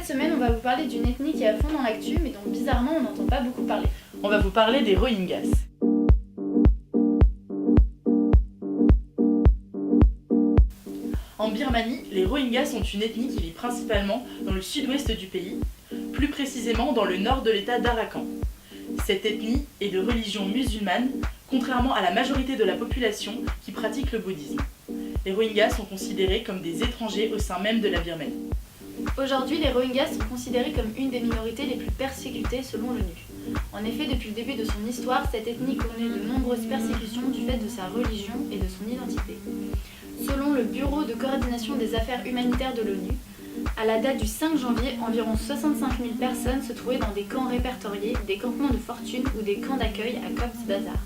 Cette semaine, on va vous parler d'une ethnie qui est à fond dans l'actu, mais dont bizarrement on n'entend pas beaucoup parler. On va vous parler des Rohingyas. En Birmanie, les Rohingyas sont une ethnie qui vit principalement dans le sud-ouest du pays, plus précisément dans le nord de l'état d'Arakan. Cette ethnie est de religion musulmane, contrairement à la majorité de la population qui pratique le bouddhisme. Les Rohingyas sont considérés comme des étrangers au sein même de la Birmanie. Aujourd'hui, les Rohingyas sont considérés comme une des minorités les plus persécutées selon l'ONU. En effet, depuis le début de son histoire, cette ethnie connaît de nombreuses persécutions du fait de sa religion et de son identité. Selon le Bureau de coordination des affaires humanitaires de l'ONU, à la date du 5 janvier, environ 65 000 personnes se trouvaient dans des camps répertoriés, des campements de fortune ou des camps d'accueil à Cox's Bazar.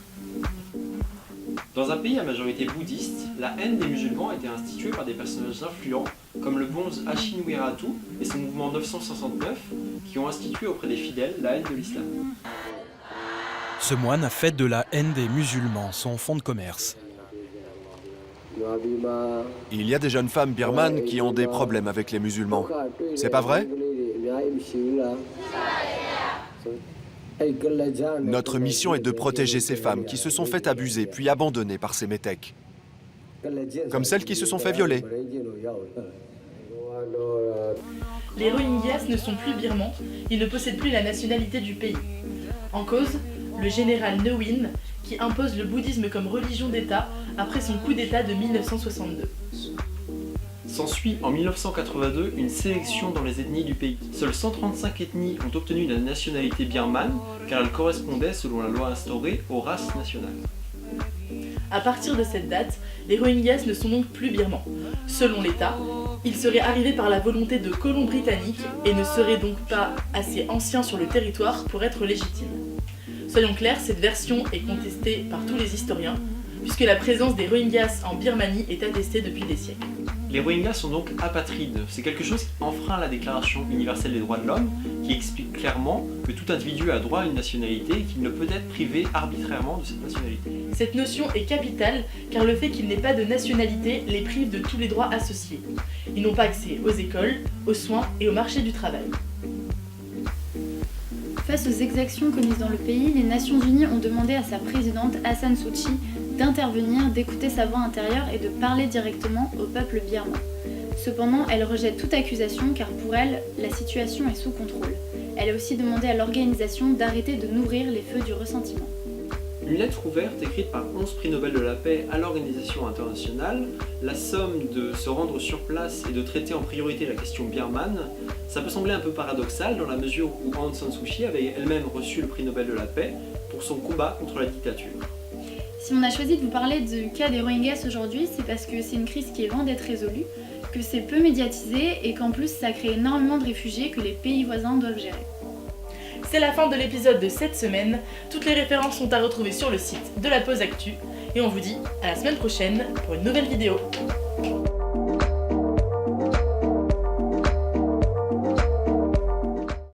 Dans un pays à majorité bouddhiste, la haine des musulmans a été instituée par des personnages influents comme le bonze Ashin Wiratu et son mouvement 969 qui ont institué auprès des fidèles la haine de l'islam. Ce moine a fait de la haine des musulmans son fonds de commerce. Il y a des jeunes femmes birmanes qui ont des problèmes avec les musulmans. C'est pas vrai? Notre mission est de protéger ces femmes qui se sont fait abuser puis abandonner par ces métèques. Comme celles qui se sont fait violer. Les Rohingyas ne sont plus birmans, ils ne possèdent plus la nationalité du pays. En cause, le général Ne Win, qui impose le bouddhisme comme religion d'État après son coup d'État de 1962. S'ensuit en 1982 une sélection dans les ethnies du pays. Seules 135 ethnies ont obtenu la nationalité birmane car elles correspondaient, selon la loi instaurée, aux races nationales. À partir de cette date, les Rohingyas ne sont donc plus birmans. Selon l'État, ils seraient arrivés par la volonté de colons britanniques et ne seraient donc pas assez anciens sur le territoire pour être légitimes. Soyons clairs, cette version est contestée par tous les historiens, puisque la présence des Rohingyas en Birmanie est attestée depuis des siècles. Les Rohingyas sont donc apatrides. C'est quelque chose qui enfreint la Déclaration universelle des droits de l'homme, qui explique clairement que tout individu a droit à une nationalité et qu'il ne peut être privé arbitrairement de cette nationalité. Cette notion est capitale car le fait qu'ils n'aient pas de nationalité les prive de tous les droits associés. Ils n'ont pas accès aux écoles, aux soins et au marché du travail. Face aux exactions commises dans le pays, les Nations Unies ont demandé à sa présidente Aung San Suu Kyi d'intervenir, d'écouter sa voix intérieure et de parler directement au peuple birman. Cependant, elle rejette toute accusation car pour elle, la situation est sous contrôle. Elle a aussi demandé à l'organisation d'arrêter de nourrir les feux du ressentiment. Une lettre ouverte écrite par 11 prix Nobel de la paix à l'organisation internationale, la somme de se rendre sur place et de traiter en priorité la question birmane, ça peut sembler un peu paradoxal dans la mesure où Aung San Suu Kyi avait elle-même reçu le prix Nobel de la paix pour son combat contre la dictature. Si on a choisi de vous parler du cas des Rohingyas aujourd'hui, c'est parce que c'est une crise qui est loin d'être résolue, que c'est peu médiatisé et qu'en plus ça crée énormément de réfugiés que les pays voisins doivent gérer. C'est la fin de l'épisode de cette semaine. Toutes les références sont à retrouver sur le site de la Pause Actu. Et on vous dit à la semaine prochaine pour une nouvelle vidéo.